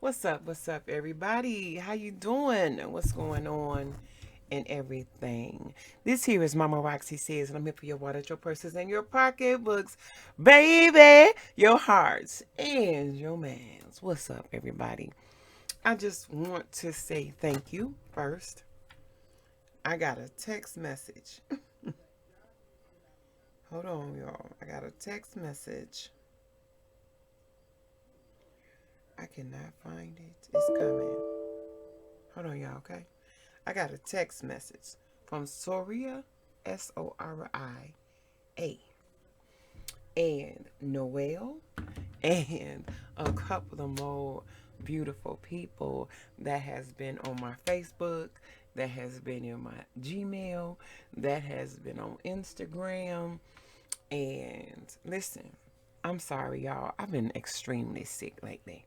What's up, everybody? How you doing? What's going on and everything? This here is Mama Roxy Says, and I'm here for your wallet, your purses, and your pocketbooks. Baby, your hearts and your mans. What's up, everybody? I just want to say thank you first. I got a text message. Hold on, y'all. I got a text message. I cannot find it. It's coming. Hold on, y'all, okay? I got a text message from Soria, Soria, and Noel, and a couple of more beautiful people that has been on my Facebook, that has been in my Gmail, that has been on Instagram. And listen, I'm sorry, y'all. I've been extremely sick lately.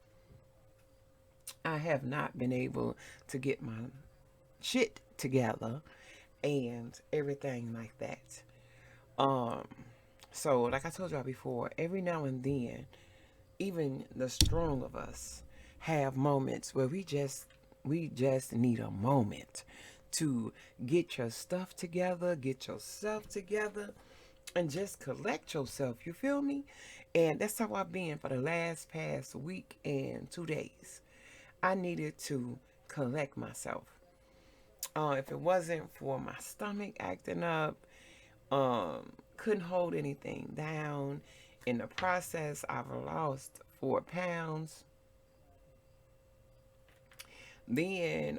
I have not been able to get my shit together and everything like that. Um, so like I told y'all before, every now and then, even the strong of us have moments where we just need a moment to get your stuff together, get yourself together, and just collect yourself. You feel me? And that's how I've been for the last past week and 2 days. I needed to collect myself. If it wasn't for my stomach acting up, couldn't hold anything down. In the process, I've lost 4 pounds. Then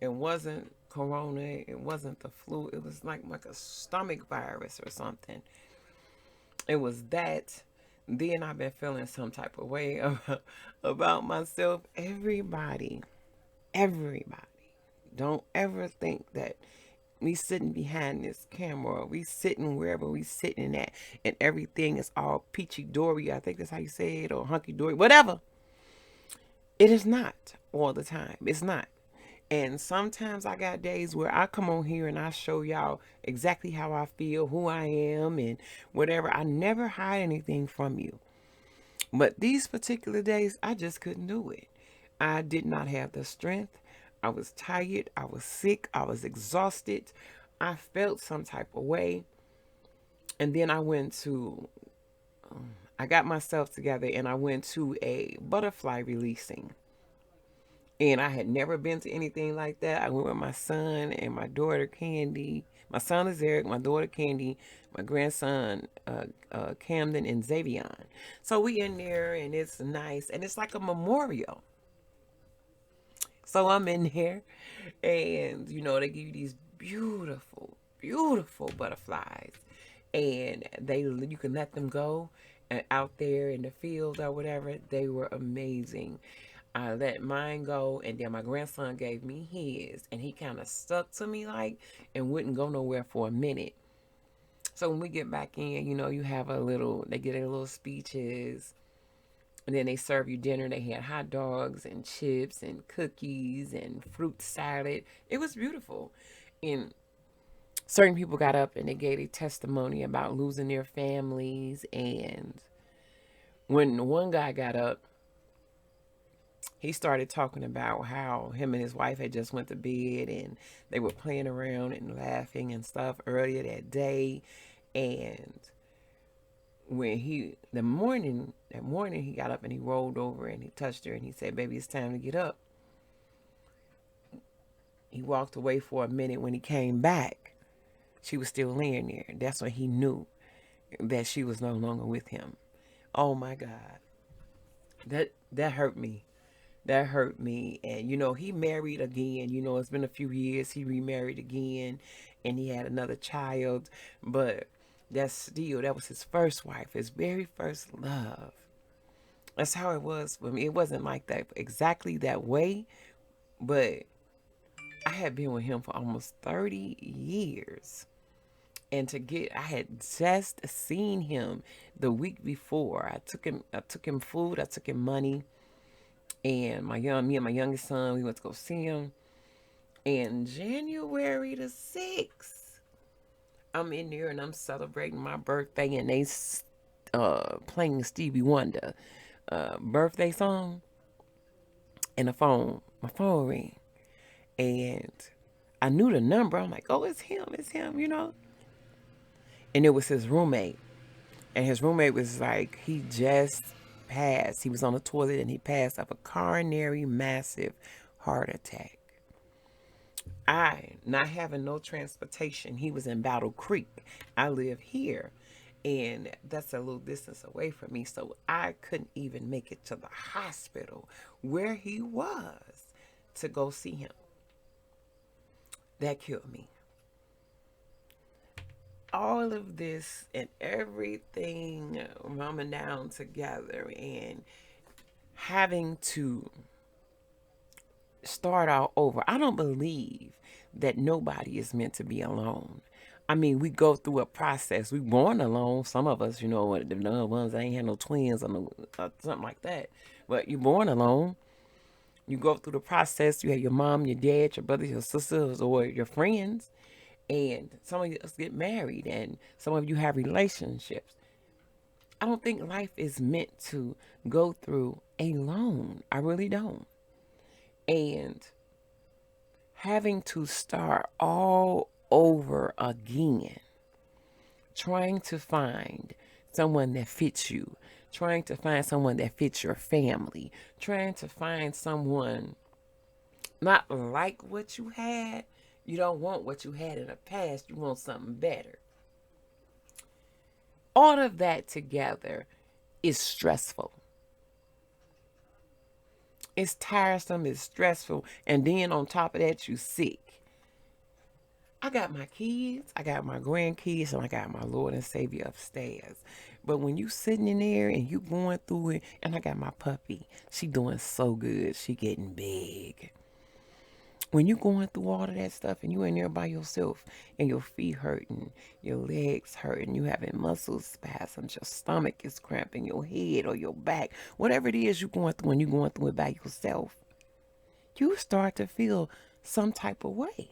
it wasn't corona, it wasn't the flu, it was like a stomach virus or something. It was that. Then I've been feeling some type of way about myself. Everybody, don't ever think that we sitting behind this camera, or we sitting wherever we sitting at, and everything is all peachy dory. I think that's how you say it, or hunky dory, whatever. It is not all the time. It's not. And sometimes I got days where I come on here and I show y'all exactly how I feel, who I am, and whatever. I never hide anything from you. But these particular days, I just couldn't do it. I did not have the strength. I was tired. I was sick. I was exhausted. I felt some type of way. And then I got myself together and I went to a butterfly releasing. And I had never been to anything like that. I went with my son and my daughter, Candy. My son is Eric, my daughter, Candy, my grandson, Camden, and Xavion. So we in there and it's nice. And it's like a memorial. So I'm in there and, they give you these beautiful, beautiful butterflies. And you can let them go out there in the field or whatever. They were amazing. I let mine go, and then my grandson gave me his, and he kind of stuck to me and wouldn't go nowhere for a minute. So when we get back in, they get their little speeches, and then they serve you dinner. They had hot dogs and chips and cookies and fruit salad. It was beautiful. And certain people got up and they gave a testimony about losing their families. And when one guy got up, he started talking about how him and his wife had just went to bed and they were playing around and laughing and stuff earlier that day. And when that morning he got up and he rolled over and he touched her and he said, "Baby, it's time to get up." He walked away for a minute. When he came back, she was still laying there. That's when he knew that she was no longer with him. Oh my God. That hurt me. That hurt me. And he married again. It's been a few years. He remarried again and he had another child. But that was his first wife, his very first love. That's how it was for me. It wasn't like that exactly that way, but I had been with him for almost 30 years. And I had just seen him the week before. I took him food, I took him money, and me and my youngest son, we went to go see him. And January the 6th, I'm in there and I'm celebrating my birthday, and they playing Stevie Wonder birthday song. And my phone ring. And I knew the number. I'm like, oh, it's him, you know? And it was his roommate. And his roommate was like, he just passed. He was on the toilet and he passed of a coronary massive heart attack. I, not having no transportation, he was in Battle Creek. I live here, and that's a little distance away from me, so I couldn't even make it to the hospital where he was to go see him. That killed me. All of this and everything running down together and having to start all over. I don't believe that nobody is meant to be alone. I mean, we go through a process. We born alone. Some of us, you know, the other ones ain't had no twins or, something like that. But you're born alone. You go through the process. You have your mom, your dad, your brothers, your sisters, or your friends. And some of us get married, and some of you have relationships. I don't think life is meant to go through alone. I really don't. And having to start all over again, trying to find someone that fits you, trying to find someone that fits your family, trying to find someone not like what you had. You don't want what you had in the past. You want something better. All of that together is stressful. It's tiresome, it's stressful, and then on top of that, you sick. I got my kids, I got my grandkids, and I got my Lord and Savior upstairs. But when you sitting in there and you going through it, and I got my puppy, she doing so good, she getting big. When you going through all of that stuff and you in there by yourself and your feet hurting, your legs hurting, you having muscle spasms, your stomach is cramping, your head or your back, whatever it is you're going through and you're going through it by yourself, you start to feel some type of way.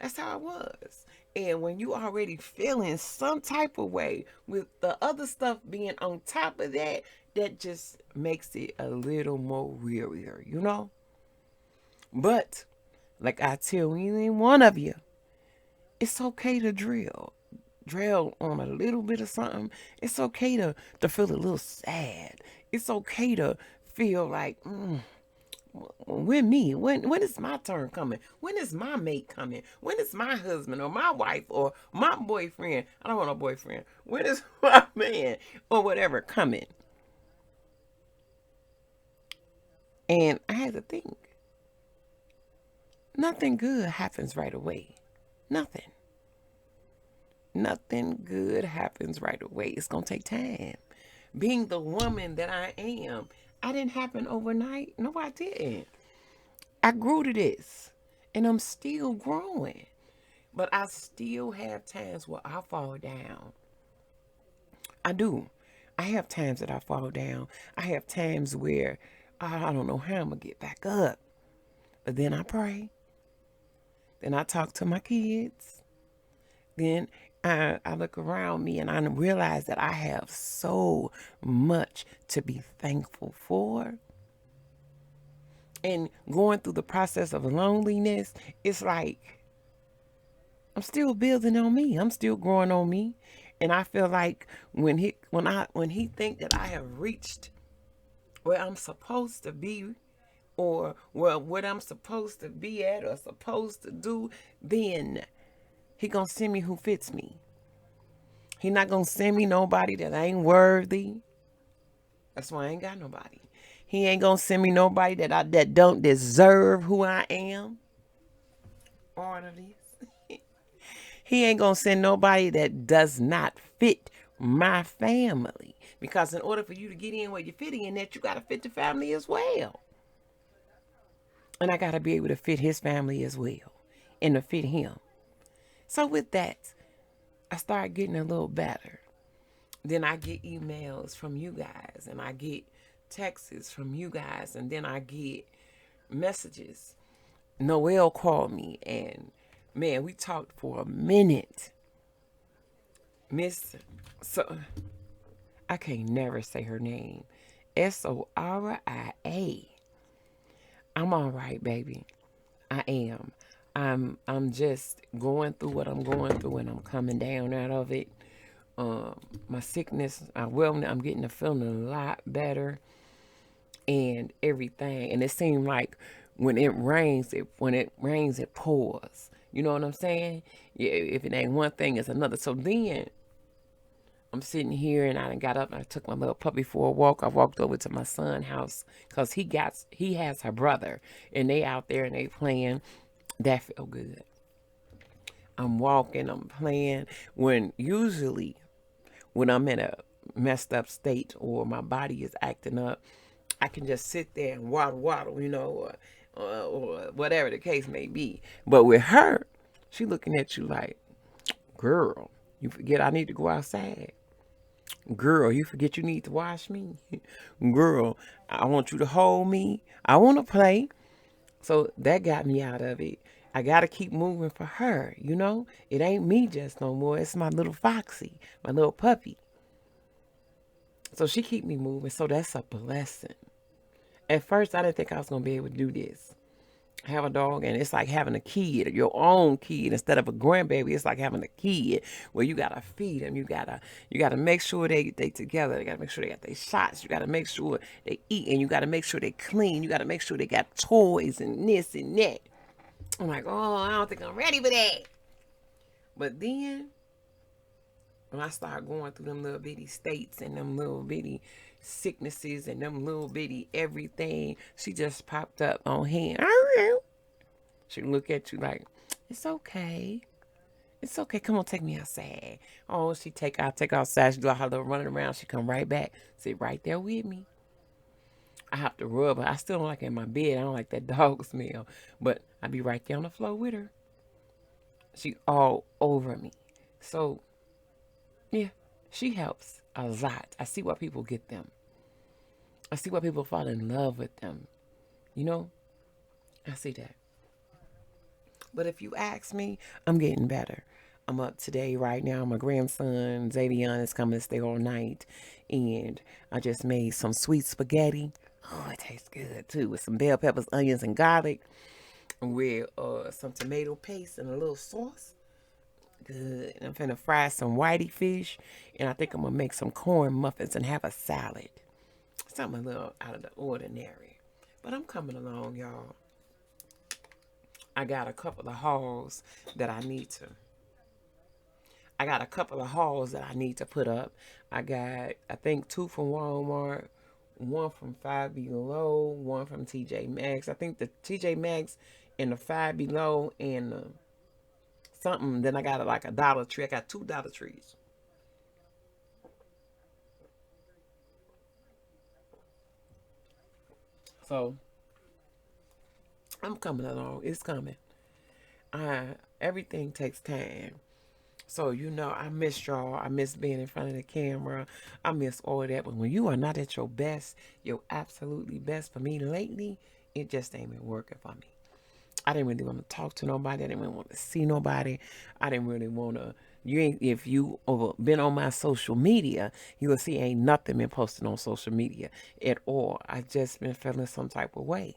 That's how it was. And when you already feeling some type of way with the other stuff being on top of that, that just makes it a little more wearier, you know? But, like I tell any one of you, it's okay to drill. Drill on a little bit of something. It's okay to feel a little sad. It's okay to feel like, when is my turn coming? When is my mate coming? When is my husband or my wife or my boyfriend? I don't want a boyfriend. When is my man or whatever coming? And I had to think. Nothing good happens right away. Nothing. Nothing good happens right away. It's going to take time. Being the woman that I am, I didn't happen overnight. No, I didn't. I grew to this, and I'm still growing. But I still have times where I fall down. I do. I have times that I fall down. I have times where I don't know how I'm going to get back up. But then I pray. Then I talk to my kids. Then I look around me and I realize that I have so much to be thankful for. And going through the process of loneliness, it's like I'm still building on me. I'm still growing on me. And I feel like when he think that I have reached where I'm supposed to be, or well, what I'm supposed to be at or supposed to do, then he gonna send me who fits me. He not gonna send me nobody that ain't worthy. That's why I ain't got nobody. He ain't gonna send me nobody that don't deserve who I am. All of this. He ain't gonna send nobody that does not fit my family. Because in order for you to get in where you fit in, that you gotta fit the family as well. And I gotta be able to fit his family as well. And to fit him. So with that, I start getting a little better. Then I get emails from you guys, and I get texts from you guys, and then I get messages. Noelle called me, and man, we talked for a minute. Miss, so I can't never say her name. Soria. I'm all right, baby. I am. I'm just going through what I'm going through, and I'm coming down out of it. Um, my sickness, I'm getting to feeling a lot better and everything. And it seemed like when it rains, it pours. You know what I'm saying? Yeah, if it ain't one thing, it's another. So then I'm sitting here and I done got up and I took my little puppy for a walk. I walked over to my son's house because he has her brother and they out there and they playing. That felt good. I'm walking, I'm playing. When I'm in a messed up state or my body is acting up, I can just sit there and waddle, or whatever the case may be. But with her, she looking at you like, girl, you forget I need to go outside. Girl, you forget you need to wash me. Girl, I want you to hold me. I want to play. So that got me out of it. I got to keep moving for her, you know? It ain't me just no more. It's my little Foxy, my little puppy. So she keep me moving. So that's a blessing. At first, I didn't think I was going to be able to do this. Have a dog, and it's like having a kid, your own kid, instead of a grandbaby. It's like having a kid where you gotta feed them. You gotta make sure they together. They gotta make sure they got their shots. You gotta make sure they eat, and you gotta make sure they clean. You gotta make sure they got toys and this and that. I'm like, oh, I don't think I'm ready for that. But then when I start going through them little bitty states and them little bitty sicknesses and them little bitty everything, she just popped up on hand. She look at you like, it's okay. It's okay. Come on, take me outside. Oh, I take her outside. She do her little running around. She come right back, sit right there with me. I have to rub her. I still don't like it in my bed. I don't like that dog smell. But I be right there on the floor with her. She all over me. So, yeah, she helps a lot. I see why people get them. I see why people fall in love with them. You know, I see that. But if you ask me, I'm getting better. I'm up today right now. My grandson, Xavier, is coming to stay all night. And I just made some sweet spaghetti. Oh, it tastes good too. With some bell peppers, onions, and garlic. With some tomato paste and a little sauce. Good. And I'm finna fry some whitey fish. And I think I'm gonna make some corn muffins and have a salad. Something a little out of the ordinary. But I'm coming along, y'all. I got a couple of hauls that I need to. I got a couple of hauls that I need to put up. I think two from Walmart, one from Five Below, one from TJ Maxx. I think the TJ Maxx and the Five Below and something. Then I got like a Dollar Tree. I got two Dollar Trees. So I'm coming along. It's coming. Everything takes time. So, I miss y'all. I miss being in front of the camera. I miss all of that. But when you are not at your best, your absolutely best, for me lately, it just ain't been working for me. I didn't really want to talk to nobody. I didn't really want to see nobody. I didn't really want to. If you been on my social media, you will see ain't nothing been posted on social media at all. I just been feeling some type of way.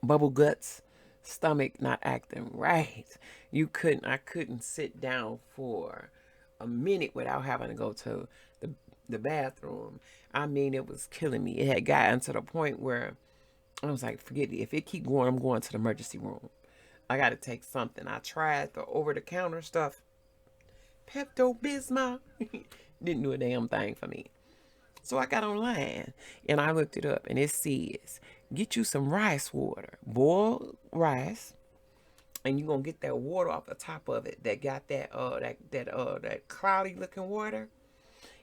Bubble guts, stomach not acting right. I couldn't sit down for a minute without having to go to the bathroom. I mean, it was killing me. It had gotten to the point where I was like, forget it. If it keep going, I'm going to the emergency room. I got to take something. I tried the over-the-counter stuff. Pepto-Bismol. Didn't do a damn thing for me. So I got online and I looked it up and it says, get you some rice water, boil rice, and you're gonna get that water off the top of it that got that cloudy looking water.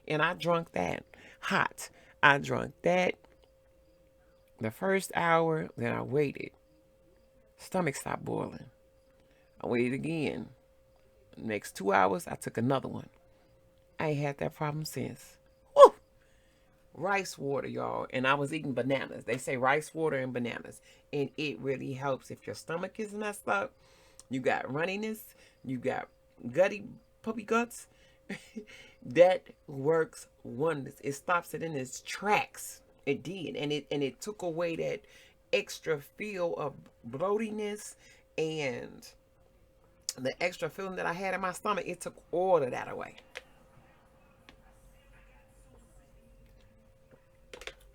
And I drunk that hot. I drunk that the first hour, then I waited. Stomach stopped boiling. I waited again. Next 2 hours, I took another one. I ain't had that problem since. Woo! Rice water, y'all. And I was eating bananas. They say rice water and bananas. And it really helps if your stomach is messed up. You got runniness. You got gutty puppy guts. That works wonders. It stops it in its tracks. It did. And it took away extra feel of bloatiness and the extra feeling that I had in my stomach, it took all of that away.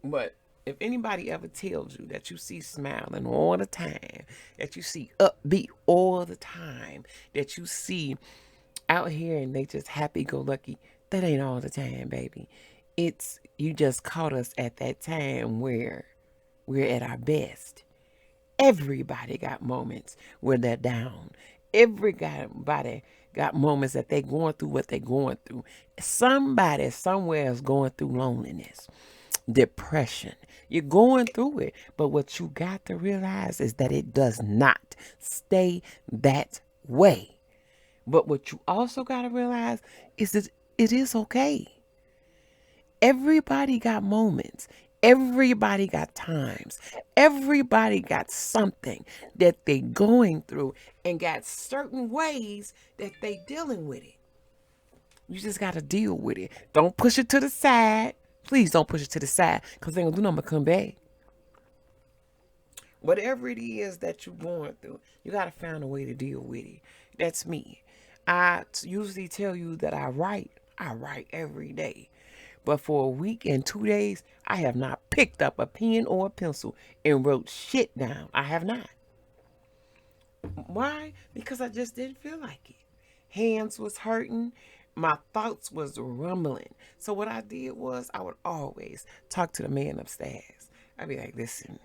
But if anybody ever tells you that you see smiling all the time, that you see upbeat all the time, that you see out here and they just happy go lucky, that ain't all the time, baby. It's you just caught us at that time where we're at our best. Everybody got moments where they're down. Everybody got moments that they going through what they going through. Somebody somewhere is going through loneliness, depression. You're going through it. But what you got to realize is that it does not stay that way. But what you also got to realize is that it is okay. Everybody got moments. Everybody got times. Everybody got something that they going through and got certain ways that they dealing with it. You just got to deal with it. Don't push it to the side. Please don't push it to the side because they ain't going to do nothing but come back. Whatever it is that you're going through, you got to find a way to deal with it. That's me. I usually tell you that I write every day. But for a week and 2 days, I have not picked up a pen or a pencil and wrote shit down. I have not. Why? Because I just didn't feel like it. Hands was hurting. My thoughts was rumbling. So what I did was I would always talk to the man upstairs. I'd be like, listen,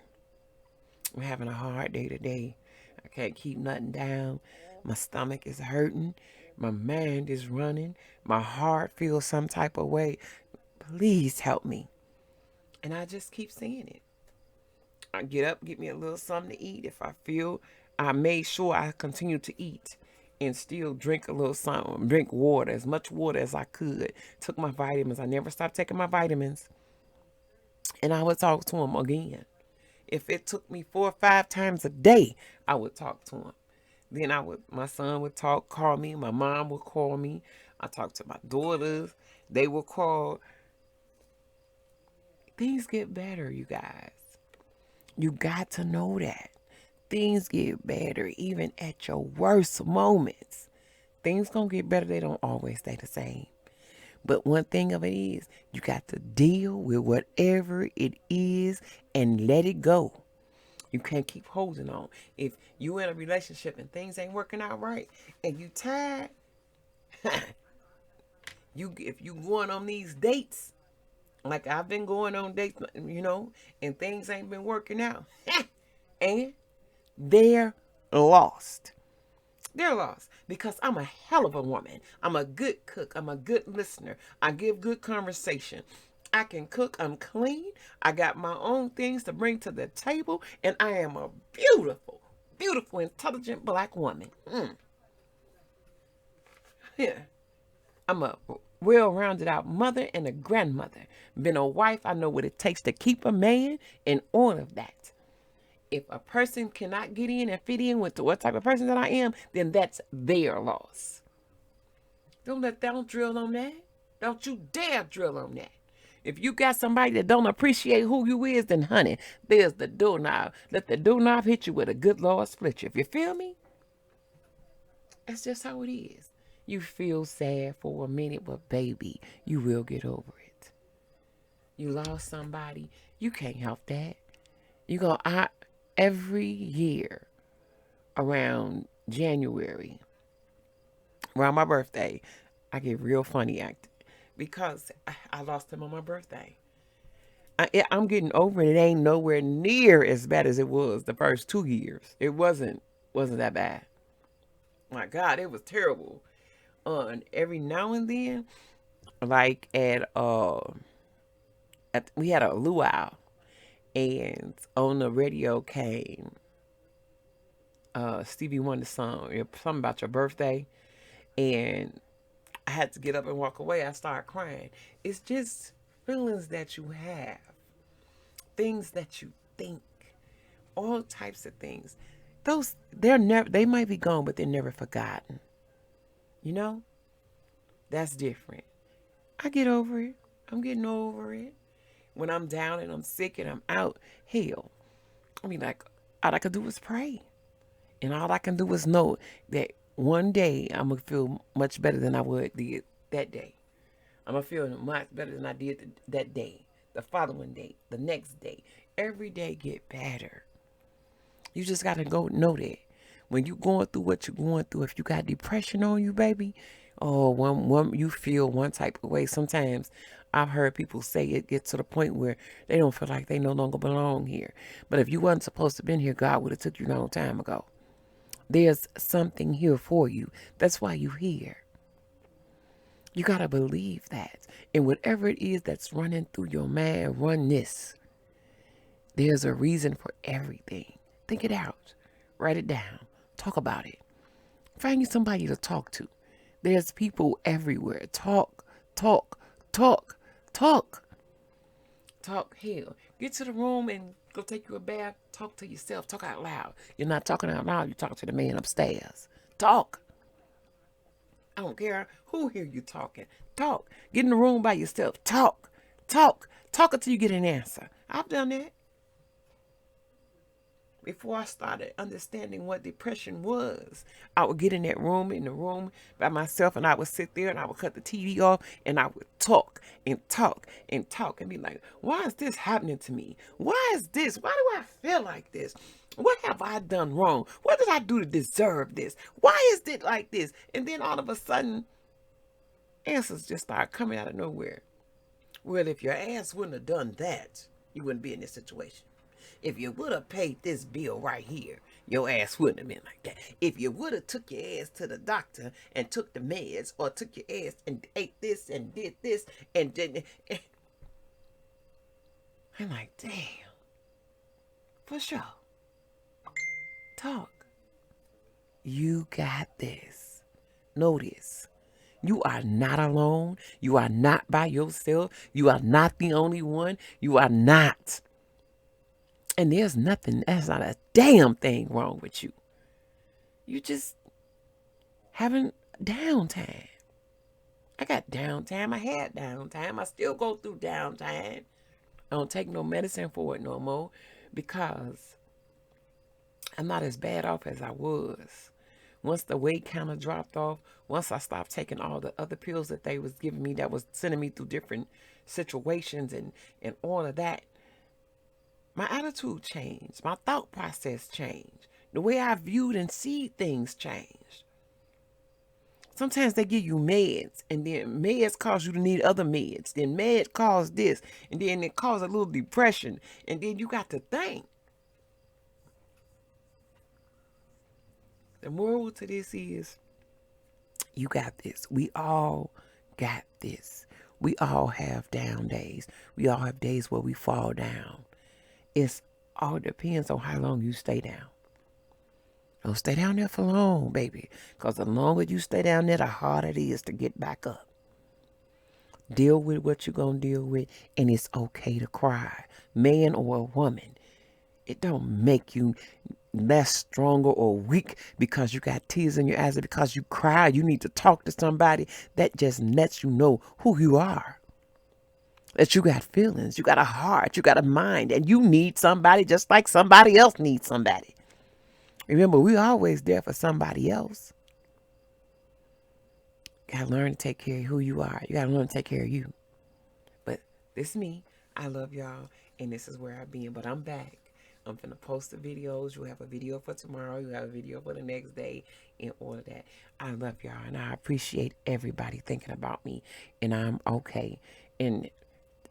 I'm having a hard day today. I can't keep nothing down. My stomach is hurting. My mind is running. My heart feels some type of way. Please help me. And I just keep saying it. I get up, get me a little something to eat. If I feel, I made sure I continue to eat and still drink a little something, drink water, as much water as I could. Took my vitamins. I never stopped taking my vitamins. And I would talk to him again. If it took me 4 or 5 times a day, I would talk to him. Then my son would call me. My mom would call me. I talked to my daughters. They would call. Things get better, you guys. You got to know that. Things get better even at your worst moments. Things gonna get better. They don't always stay the same. But one thing of it is, you got to deal with whatever it is and let it go. You can't keep holding on. If you in a relationship and things ain't working out right and you tired, if you going on these dates, like I've been going on dates, and things ain't been working out, and they're lost. They're lost because I'm a hell of a woman. I'm a good cook. I'm a good listener. I give good conversation. I can cook. I'm clean. I got my own things to bring to the table. And I am a beautiful, beautiful, intelligent black woman. Yeah. I'm a well-rounded out mother and a grandmother. Been a wife. I know what it takes to keep a man and all of that. If a person cannot get in and fit in with what type of person that I am, then that's their loss. Don't drill on that. Don't you dare drill on that. If you got somebody that don't appreciate who you is, then honey, there's the doorknob. Let the doorknob hit you with a good Lord split you. If you feel me, that's just how it is. You feel sad for a minute, but baby, you will get over it. You lost somebody, you can't help that. Every year around January, around my birthday, I get real funny acting because I lost him on my birthday. I'm getting over it. It ain't nowhere near as bad as it was the first 2 years. It wasn't that bad. My God, it was terrible. Every now and then, like we had a luau, and on the radio came Stevie Wonder song, something about your birthday, and I had to get up and walk away. I started crying. It's just feelings that you have, things that you think, all types of things. They might be gone, but they're never forgotten. You know, that's different. I get over it. I'm getting over it. When I'm down and I'm sick and I'm out, hell, I mean, like, all I could do was pray. And all I can do is know that one day I'm going to feel much better than I did that day. I'm going to feel much better than I did that day, the following day, the next day. Every day get better. You just got to go know that. When you going through what you're going through, if you got depression on you, baby, oh, one you feel one type of way. Sometimes I've heard people say it gets to the point where they don't feel like they no longer belong here. But if you wasn't supposed to have been here, God would have took you a long time ago. There's something here for you. That's why you're here. You got to believe that. And whatever it is that's running through your mind, run this. There's a reason for everything. Think it out. Write it down. Talk about it. Find you somebody to talk to. There's people everywhere. Talk, talk, talk, talk. Talk. Hell, get to the room and go take you a bath. Talk to yourself. Talk out loud. You're not talking out loud. You talk to the man upstairs. Talk. I don't care who hear you talking. Talk. Get in the room by yourself. Talk. Talk. Talk until you get an answer. I've done that. Before I started understanding what depression was, I would get in the room by myself, and I would sit there and I would cut the TV off and I would talk and talk and talk and be like, why is this happening to me? Why is this? Why do I feel like this? What have I done wrong? What did I do to deserve this? Why is it like this? And then all of a sudden, answers just start coming out of nowhere. Well, if your ass wouldn't have done that, you wouldn't be in this situation. If you would have paid this bill right here, your ass wouldn't have been like that. If you would have took your ass to the doctor and took the meds, or took your ass and ate this and did this and did, I'm like, damn. For sure. Talk. You got this. Know this. You are not alone. You are not by yourself. You are not the only one. You are not. And there's nothing, that's not a damn thing wrong with you. You just having downtime. I got downtime. I had downtime. I still go through downtime. I don't take no medicine for it no more because I'm not as bad off as I was. Once the weight kind of dropped off, once I stopped taking all the other pills that they was giving me that was sending me through different situations and all of that, my attitude changed. My thought process changed. The way I viewed and see things changed. Sometimes they give you meds, and then meds cause you to need other meds. Then meds cause this, and then it cause a little depression. And then you got to think. The moral to this is, you got this. We all got this. We all have down days. We all have days where we fall down. It's all depends on how long you stay down. Don't stay down there for long, baby. Because the longer you stay down there, the harder it is to get back up. Deal with what you're going to deal with, and it's okay to cry. Man or a woman. It don't make you less stronger or weak because you got tears in your eyes, because you cry. You need to talk to somebody. That just lets you know who you are. That you got feelings, you got a heart, you got a mind, and you need somebody just like somebody else needs somebody. Remember, we're always there for somebody else. You gotta learn to take care of who you are. You gotta learn to take care of you. But this is me. I love y'all, and this is where I've been. But I'm back. I'm finna post the videos. You'll have a video for tomorrow. You have a video for the next day, and all of that. I love y'all, and I appreciate everybody thinking about me, and I'm okay. And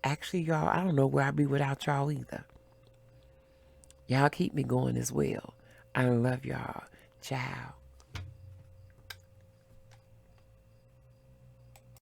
actually, y'all, I don't know where I'd be without y'all either. Y'all keep me going as well. I love y'all. Ciao.